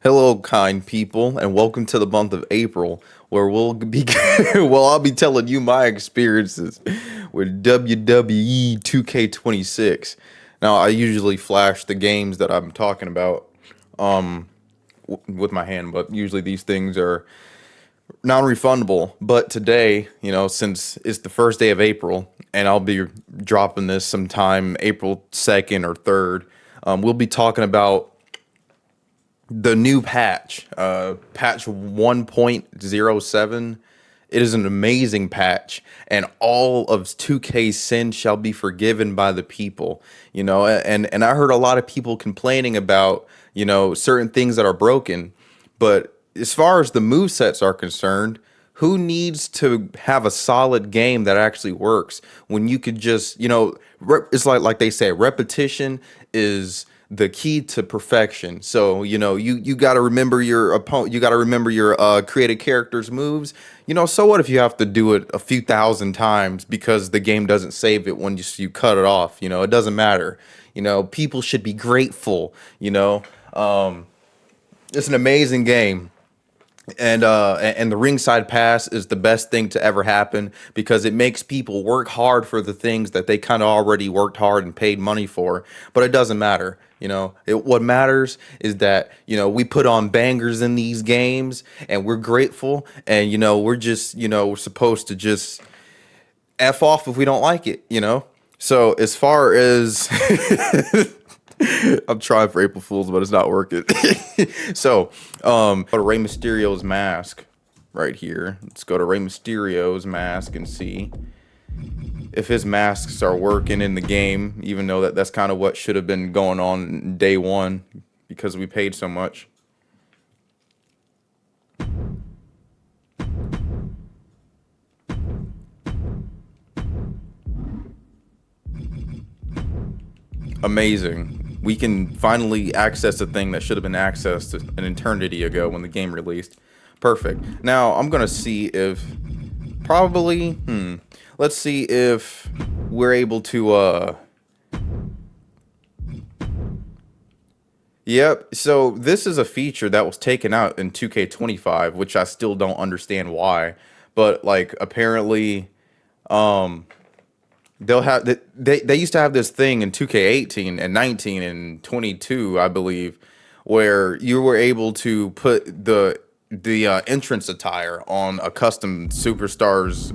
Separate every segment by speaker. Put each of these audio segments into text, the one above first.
Speaker 1: Hello, kind people, and welcome to the month of April, where we'll be well, I'll be telling you my experiences with WWE 2K26. Now, I usually flash the games that I'm talking about with my hand, but usually these things are non-refundable. But today, since it's the first day of April, and I'll be dropping this sometime April 2nd or 3rd, we'll be talking about the new patch 1.07. It is an amazing patch, and all of 2K's sin shall be forgiven by the people. And I heard a lot of people complaining about, certain things that are broken. But as far as the move sets are concerned, who needs to have a solid game that actually works when you could just, it's like they say, repetition is the key to perfection. So, you got to remember your opponent, you got to remember your created character's moves. So what if you have to do it a few thousand times because the game doesn't save it when you cut it off? It doesn't matter. People should be grateful. It's an amazing game. And the ringside pass is the best thing to ever happen because it makes people work hard for the things that they kind of already worked hard and paid money for. But it doesn't matter. What matters is that, we put on bangers in these games and we're grateful. And, we're just, we're supposed to just F off if we don't like it. So as far as I'm trying for April Fools, but it's not working. So, go to Rey Mysterio's mask right here. Let's go to Rey Mysterio's mask and see if his masks are working in the game, even though that's kind of what should have been going on day one because we paid so much. Amazing. We can finally access a thing that should have been accessed an eternity ago when the game released. Perfect. Now, I'm going to see if let's see if we're able to Yep. So this is a feature that was taken out in 2K25, which I still don't understand why, but like apparently they'll have they used to have this thing in 2K18 and 19 and 22, I believe, where you were able to put the entrance attire on a custom superstar's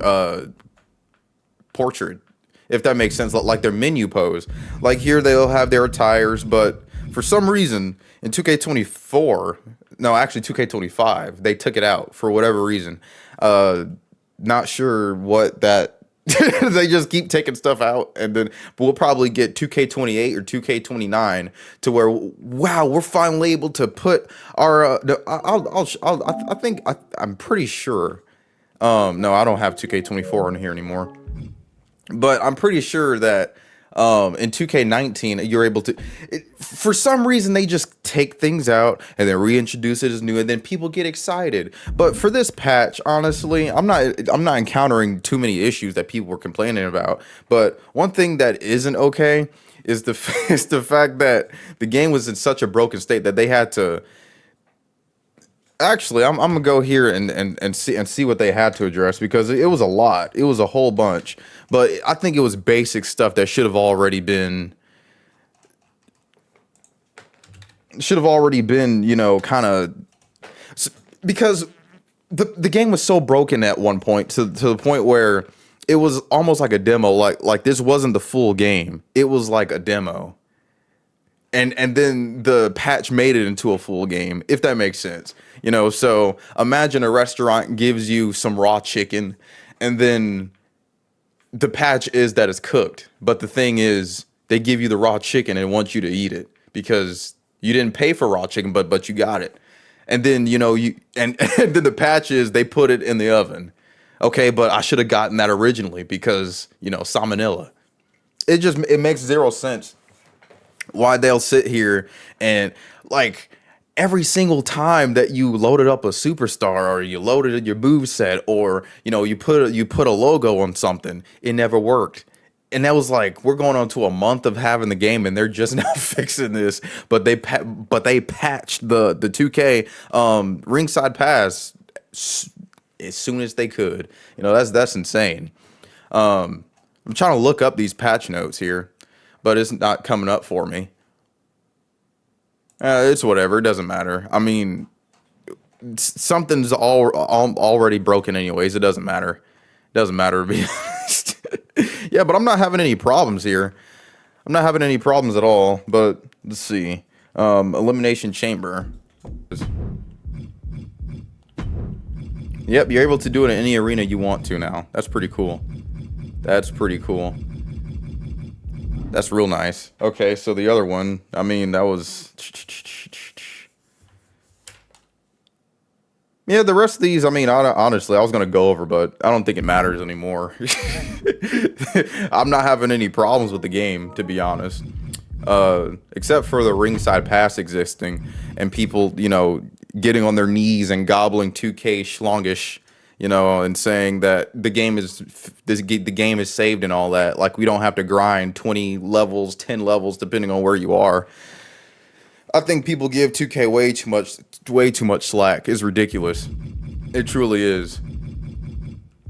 Speaker 1: portrait, if that makes sense, like their menu pose. Like here they'll have their attires, but for some reason in 2K24, no, actually 2K25, they took it out for whatever reason. Not sure what that they just keep taking stuff out, and then we'll probably get 2K28 or 2K29 to where, wow, we're finally able to put our I think I'm pretty sure, no, I don't have 2K24 in here anymore, but I'm pretty sure that in 2K19 you're able to for some reason they just take things out and then reintroduce it as new, and then people get excited. But for this patch, honestly, I'm not encountering too many issues that people were complaining about. But one thing that isn't okay is is the fact that the game was in such a broken state that they had to. Actually, I'm gonna go here and see what they had to address, because it was a lot. It was a whole bunch, but I think it was basic stuff that should have already been kind of, because the game was so broken at one point to the point where it was almost like a demo. Like this wasn't the full game. It was like a demo. And then the patch made it into a full game, if that makes sense. So imagine a restaurant gives you some raw chicken, and then the patch is that it's cooked. But the thing is, they give you the raw chicken and want you to eat it because you didn't pay for raw chicken, but you got it. And then, and then the patch is they put it in the oven. Okay, but I should have gotten that originally because, salmonella. It makes zero sense why they'll sit here and, like, every single time that you loaded up a superstar or you loaded your move set, or you put a logo on something, it never worked. and that was like we're going on to a month of having the game, and they're just now fixing this. But they patched the 2K ringside pass as soon as they could. You know, that's insane. I'm trying to look up these patch notes here, but it's not coming up for me. It's whatever. It doesn't matter. I mean, something's already broken anyways. It doesn't matter. It doesn't matter to be honest. Yeah, but I'm not having any problems here. I'm not having any problems at all. But let's see. Elimination chamber. Yep, you're able to do it in any arena you want to now. That's pretty cool. That's pretty cool. That's real nice. Okay, so the other one, I mean, that was... Yeah, the rest of these, I mean, honestly, I was going to go over, but I don't think it matters anymore. I'm not having any problems with the game, to be honest. Except for the ringside pass existing and people, you know, getting on their knees and gobbling 2K schlongish, you know, and saying that the game is saved and all that. Like we don't have to grind 20 levels, 10 levels, depending on where you are. I think people give 2K way too much slack. It's ridiculous. It truly is.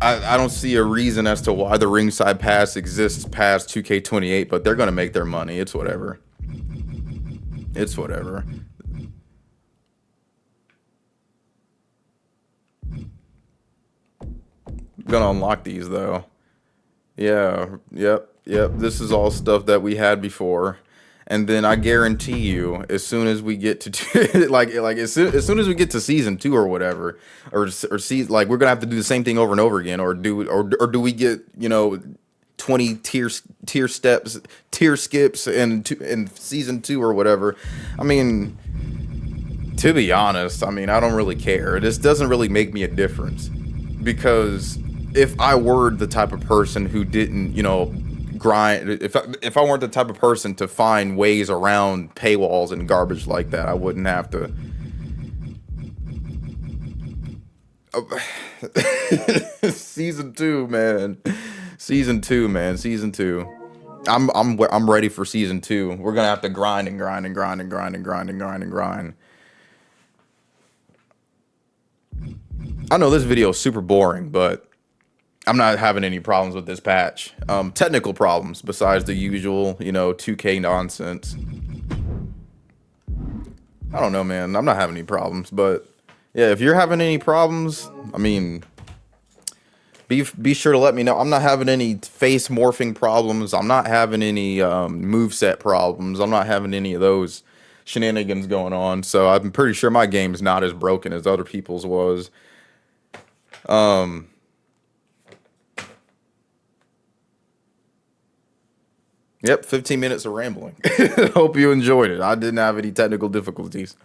Speaker 1: I don't see a reason as to why the ringside pass exists past 2K28, but they're gonna make their money. It's whatever. It's whatever. Gonna unlock these though. Yeah, yep. This is all stuff that we had before. And then I guarantee you, as soon as we get to as soon as we get to season 2 or whatever, or see, like we're gonna have to do the same thing over and over again, or do we get, you know, 20 tier skips in season 2 or whatever? I mean, to be honest, I mean I don't really care. This doesn't really make me a difference because if I were the type of person who didn't, you know, grind, if I weren't the type of person to find ways around paywalls and garbage like that, I wouldn't have to. Season 2, man. Season 2, man. Season 2. I'm ready for season 2. We're gonna have to grind and grind and grind and grind and grind and grind and grind. I know this video is super boring, but I'm not having any problems with this patch. Technical problems besides the usual, you know, 2K nonsense. I don't know, man. I'm not having any problems, but yeah, if you're having any problems, I mean, be sure to let me know. I'm not having any face morphing problems. I'm not having any moveset problems. I'm not having any of those shenanigans going on. So I'm pretty sure my game is not as broken as other people's was. Yep, 15 minutes of rambling. Hope you enjoyed it. I didn't have any technical difficulties.